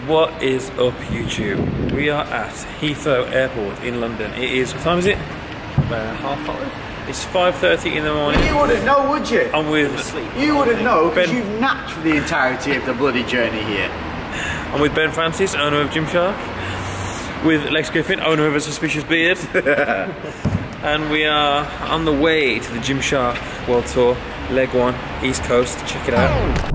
What is up, YouTube? We are at Heathrow Airport in London. It is, what time is it? About 5:30. It's 5:30 in the morning. You wouldn't know, would you? I'm with... You wouldn't know, because you've napped for the entirety of the bloody journey here. I'm with Ben Francis, owner of Gymshark. With Lex Griffin, owner of a suspicious beard. And we are on the way to the Gymshark World Tour, Leg 1, East Coast. Check it out.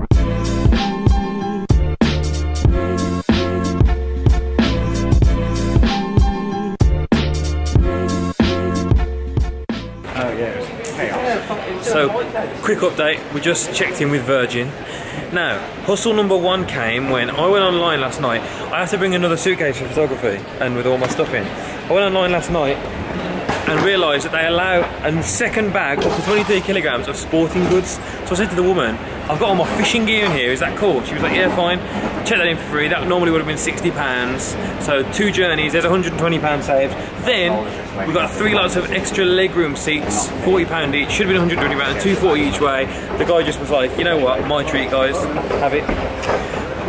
So, quick update, we just checked in with Virgin. Now, hustle number 1 came when I went online last night. I had to bring another suitcase for photography and with all my stuff in. I went online last night and realised that they allow a second bag up to 23 kilograms of sporting goods. So I said to the woman, I've got all my fishing gear in here, is that cool? She was like, yeah, fine. Check that in for free. That normally would have been £60. So 2 journeys, there's £120 saved. Then we got 3 lots of extra legroom seats, £40 each. Should have been £120, £240 each way. The guy just was like, you know what, my treat, guys, have it.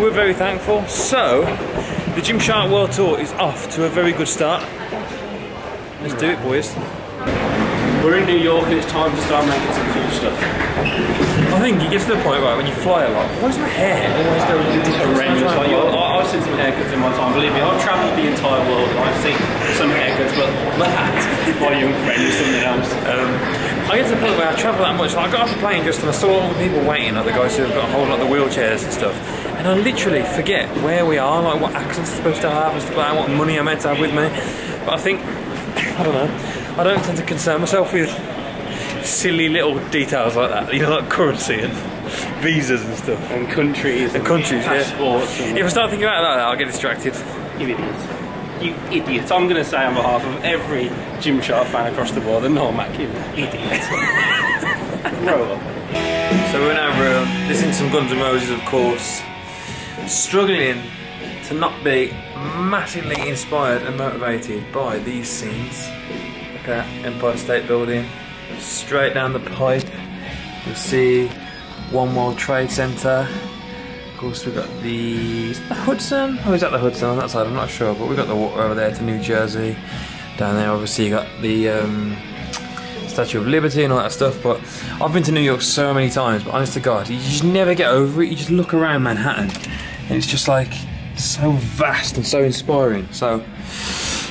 We're very thankful. So the Gymshark World Tour is off to a very good start. Let's do it, boys. We're in New York and it's time to start making some cool stuff. I think it gets to the point where when you fly a lot, why does my hair always go horrendous? Like, I've seen some haircuts in my time, believe me, I've travelled the entire world and I've seen some haircuts, but that, my young friend, is something else. I get to the point where I travel that much, like I got off the plane just and I saw all the people waiting, like the guys who have got a whole lot of the wheelchairs and stuff, and I literally forget where we are, like what accents I'm supposed to have and stuff like that, what money I'm meant to have with me. But I think, I don't know, I don't tend to concern myself with silly little details like that, you know, like currency and visas and stuff. And countries. And countries, passports. Yeah. If I start thinking about that, I'll get distracted. You idiots. You idiots. I'm going to say on behalf of every Gymshark fan across the world, and Noel, Mack, you idiots. Grow up. So we're in our room, listening to some Guns N' Roses, of course. Struggling to not be massively inspired and motivated by these scenes. Look at Empire State Building. Straight down the pipe, you'll see One World Trade Center. Of course, we've got the Hudson. Oh, is that the Hudson on that side? I'm not sure, but we've got the water over there to New Jersey. Down there, obviously, you got the Statue of Liberty and all that stuff. But I've been to New York so many times, but honest to God, you just never get over it. You just look around Manhattan, and it's just like so vast and so inspiring. So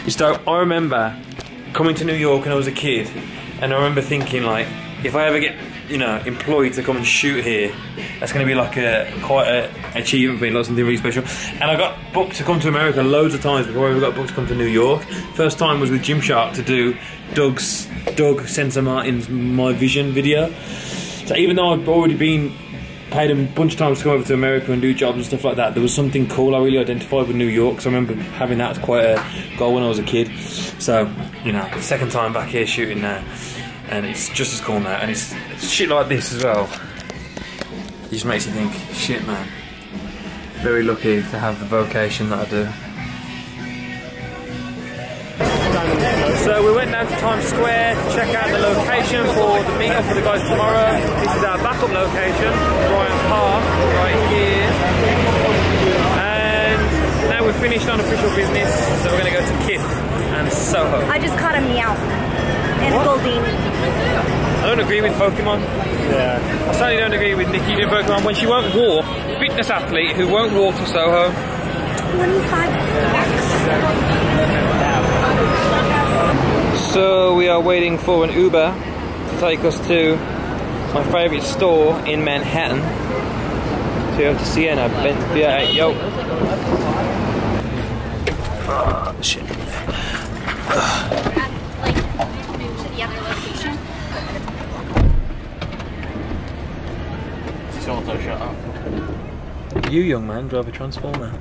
it's dope. I remember coming to New York when I was a kid. And I remember thinking, like, if I ever get, you know, employed to come and shoot here, that's going to be like quite an achievement for me, like something really special. And I got booked to come to America loads of times before I ever got booked to come to New York. First time was with Gymshark to do Doug Sensor Martin's My Vision video. So even though I'd already been paid a bunch of times to come over to America and do jobs and stuff like that, there was something cool I really identified with New York, so I remember having that as quite a goal when I was a kid. So, you know, second time back here shooting now, and it's just as cool now, and it's shit like this as well. It just makes you think, shit man, very lucky to have the vocation that I do. So we went down to Times Square to check out the location for the meet-up for the guys tomorrow. This is our backup location, Bryant Park, right here. And now we're finished on official business, so we're going to go to Kith and Soho. I just caught a meow and a Goldine. I don't agree with Pokemon. Yeah. I certainly don't agree with Nikki in Pokemon when she won't walk. Fitness athlete who won't walk to Soho. 25 So we are waiting for an Uber to take us to my favourite store in Manhattan. Toyota Sienna, Benz V8, yo. Oh, shit. You, young man, drive a Transformer.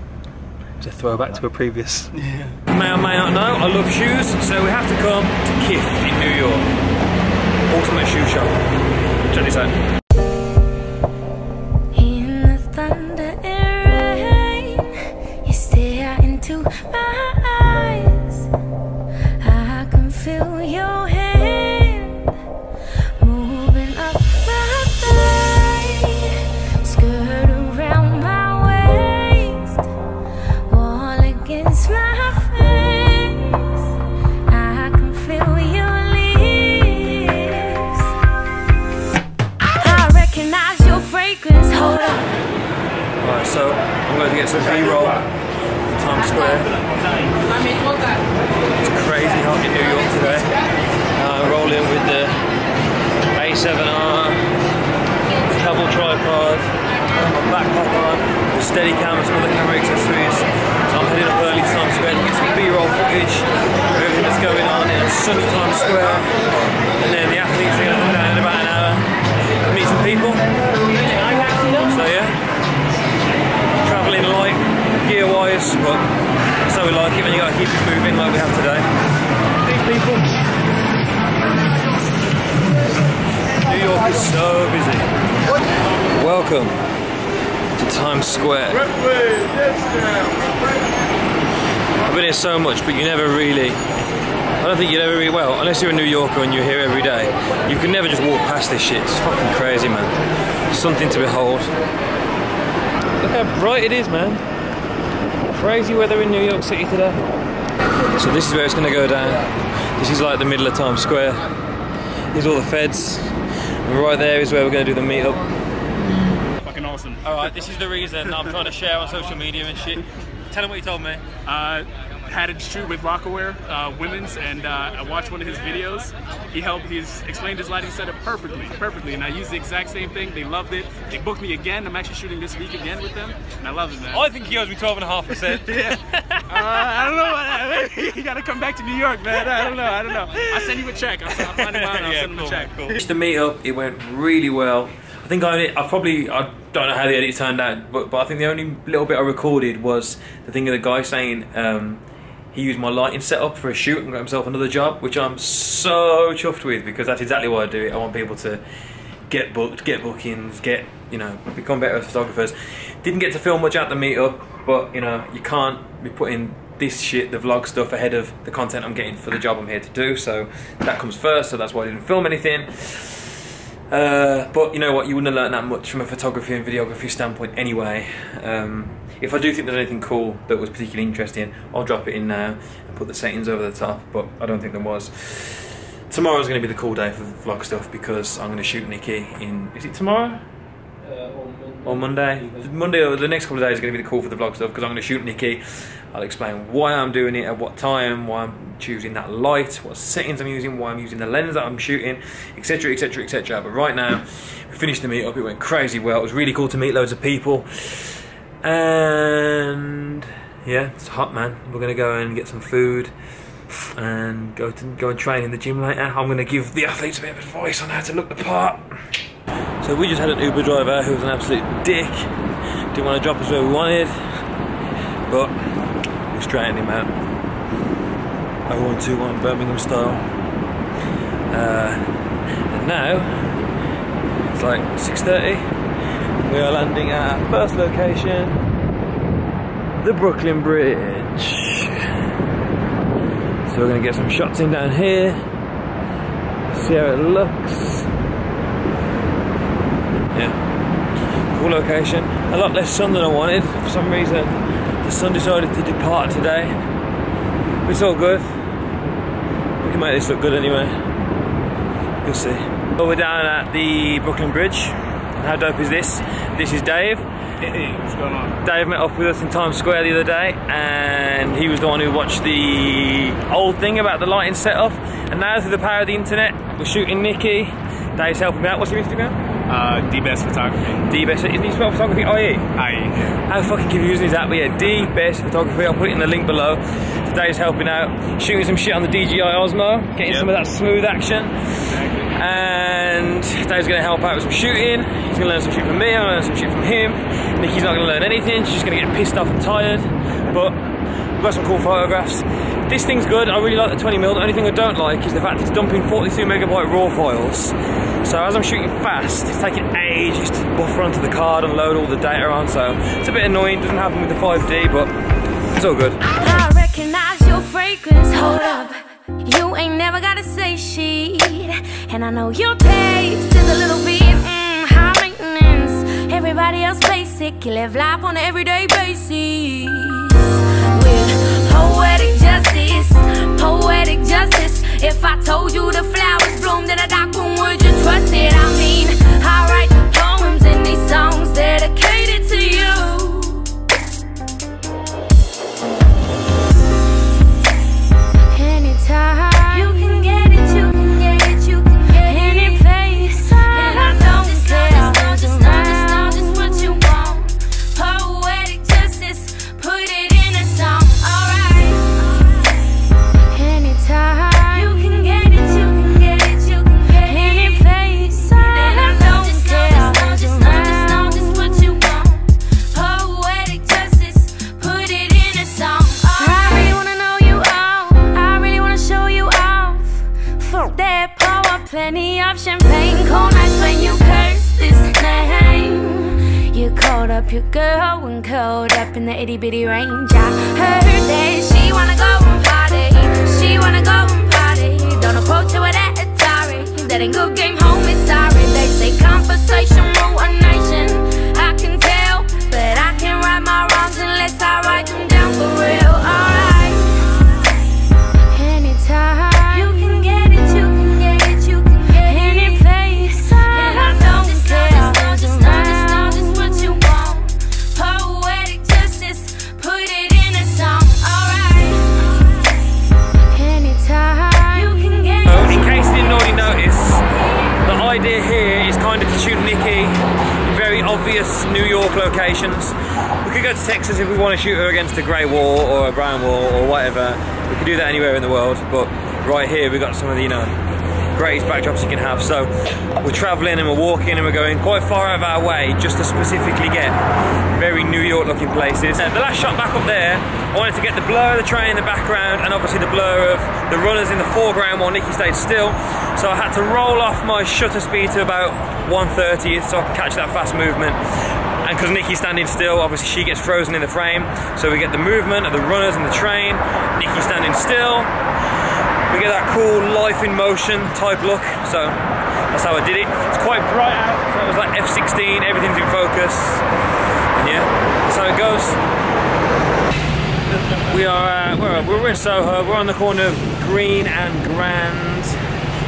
It's a throwback to a previous. Yeah. May or may not know, I love shoes, so we have to come to Kith in New York. Ultimate shoe shop. Check this out. In the thunder and rain, you stare into my eyes. I can feel your hand moving up my thigh, skirt around my waist. go. I'm going to get some B-roll in Times Square. It's crazy hot in New York today. I'm rolling with the A7R, double tripod, my backpack on, the steady cam and some other camera accessories. So I'm heading up early to Times Square to get some B-roll footage of everything that's going on in sunny Times Square. And then the athletes are going to come down in about an hour and meet some people. So yeah, travelling light gear-wise, but so we like it when you got to keep it moving like we have today. These people. New York is so busy. Welcome to Times Square. I've been here so much, but you never really, I don't think you'd ever really, well, unless you're a New Yorker and you're here every day, you can never just walk past this shit. It's fucking crazy, man. Something to behold. Look how bright it is, man. Crazy weather in New York City today. So this is where it's going to go down. This is like the middle of Times Square. Here's all the feds. And right there is where we're going to do the meetup. Fucking awesome. Alright, this is the reason I'm trying to share on social media and shit. Tell him what you told me. Had a shoot with Rockaware Women's, and I watched one of his videos. He's explained his lighting setup perfectly, and I used the exact same thing. They loved it. They booked me again. I'm actually shooting this week again with them, and I love it, man. I think he owes me 12.5%. Yeah. I don't know. You gotta come back to New York, man. I don't know. I'll send you a check. I'll find him out and I'll send him a check. Cool. Just the meetup, it went really well. I think I don't know how the edit turned out, but I think the only little bit I recorded was the thing of the guy saying he used my lighting setup for a shoot and got himself another job, which I'm so chuffed with, because that's exactly why I do it. I want people to get booked, get bookings, become better photographers. Didn't get to film much at the meetup, but you know, you can't be putting this shit, the vlog stuff, ahead of the content I'm getting for the job I'm here to do, so that comes first, so that's why I didn't film anything. But you know what, you wouldn't have learned that much from a photography and videography standpoint anyway. If I do think there's anything cool that was particularly interesting, I'll drop it in now and put the settings over the top, but I don't think there was. Tomorrow's going to be the cool day for the vlog stuff, because I'm going to shoot Nikki in, is it tomorrow? Or Monday? Monday or the next couple of days is going to be the cool for the vlog stuff, because I'm going to shoot Nikki. I'll explain why I'm doing it, at what time, why I'm choosing that light, what settings I'm using, why I'm using the lens that I'm shooting, etc, etc, etc. But right now, we finished the meetup, it went crazy well. It was really cool to meet loads of people. And yeah, it's hot, man. We're going to go and get some food and go and train in the gym later. I'm going to give the athletes a bit of advice on how to look the part. So we just had an Uber driver who was an absolute dick. Didn't want to drop us where we wanted, but we straightened him out. 0121 Birmingham style. And now it's like 6:30. We are landing at our first location, the Brooklyn Bridge. So we're going to get some shots in down here, see how it looks. Yeah, cool location. A lot less sun than I wanted. For some reason, the sun decided to depart today. But it's all good. We can make this look good anyway. You'll see. Well, we're down at the Brooklyn Bridge. How dope is this? This is Dave. Hey, what's going on? Dave met up with us in Times Square the other day, and he was the one who watched the old thing about the lighting setup. And now, through the power of the internet, we're shooting Nikki. Dave's helping me out. What's your Instagram? D-Best Photography. D-Best, isn't he spelled photography? IE? IE. How fucking confusing is that? But yeah, D-Best Photography. I'll put it in the link below. So Dave's helping out, shooting some shit on the DJI Osmo, getting some of that smooth action. Exactly. And Dave's going to help out with some shooting. He's going to learn some shit from me, I'm going to learn some shit from him. Nikki's not going to learn anything, she's just going to get pissed off and tired. But we've got some cool photographs. This thing's good, I really like the 20mm. The only thing I don't like is the fact it's dumping 42MB raw files. So as I'm shooting fast, it's taking ages to buffer onto the card and load all the data on, so it's a bit annoying. Doesn't happen with the 5D, but it's all good. I recognize your fragrance, hold up. You ain't never gotta say shit. And I know your taste is a little bit high maintenance. Everybody else basic, you live life on an everyday basis. With poetic justice, poetic justice. If I told you the flowers bloomed in a dark room, would you trust it? I mean, I write poems in these songs dedicated to you. plenty of champagne, cold nights when you curse this name. You called up your girl and curled up in the itty bitty range. I heard that she wanna go and party, she wanna go and party. Don't approach her with that Atari, that ain't good game, homie, sorry. They say conversation rule a nation, I can tell, but I can't right my wrongs unless I write them down for real. Alright, anytime. You can get it, you can get it, you can get it. Any place, and I don't care. Just what you want. Poetic justice, put it in a song. Alright, anytime. You can get it. In case you didn't already notice, the idea here is kind of to shoot Nikki in very obvious New York locations. We could go to Texas if we want to shoot her against a grey wall or a brown wall or whatever. We could do that anywhere in the world, but right here we've got some of the, you know, greatest backdrops you can have. So we're travelling and we're walking and we're going quite far out of our way just to specifically get very New York looking places. The last shot back up there, I wanted to get the blur of the train in the background and obviously the blur of the runners in the foreground while Nikki stayed still. So I had to roll off my shutter speed to about 1/30th so I could catch that fast movement. And because Nikki's standing still, obviously she gets frozen in the frame. So we get the movement of the runners in the train, Nikki standing still. We get that cool life in motion type look. So that's how I did it. It's quite bright out, so it was like F16, everything's in focus. And yeah, that's how it goes. We're in Soho, we're on the corner of Green and Grand.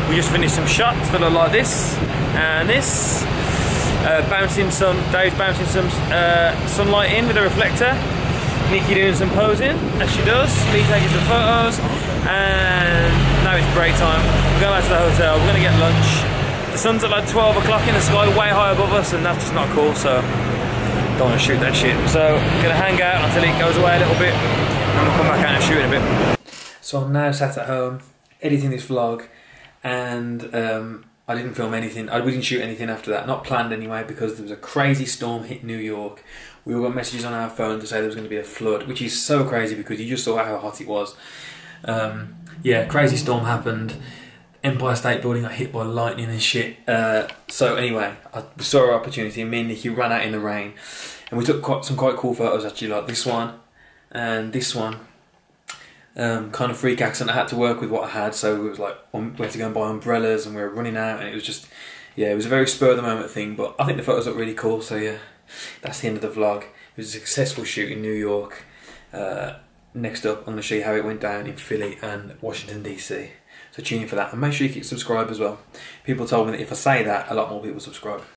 We just finished some shots that look like this and this. Dave's bouncing some sunlight in with a reflector. Nikki doing some posing, as she does. Me taking some photos. And now it's break time. We're going back to the hotel, we're gonna get lunch. The sun's at like 12 o'clock in the sky, way high above us, and that's just not cool, so don't want to shoot that shit. So I'm gonna hang out until it goes away a little bit, and we'll come back out and shoot in a bit. So I'm now sat at home, editing this vlog, and I didn't film anything. We didn't shoot anything after that, not planned anyway, because there was a crazy storm hit New York. We all got messages on our phone to say there was going to be a flood, which is so crazy because you just saw how hot it was. Yeah, crazy storm happened. Empire State Building got hit by lightning and shit. So anyway, we saw our opportunity, and me and Nikki ran out in the rain, and we took some quite cool photos actually, like this one and this one. Kind of freak accident. I had to work with what I had, so it was like we had to go and buy umbrellas, and we were running out, and it was just, yeah, it was a very spur of the moment thing. But I think the photos look really cool. So yeah, that's the end of the vlog. It was a successful shoot in New York. Next up, I'm going to show you how it went down in Philly and Washington DC. So tune in for that, and make sure you keep subscribed as well. People told me that if I say that, a lot more people subscribe.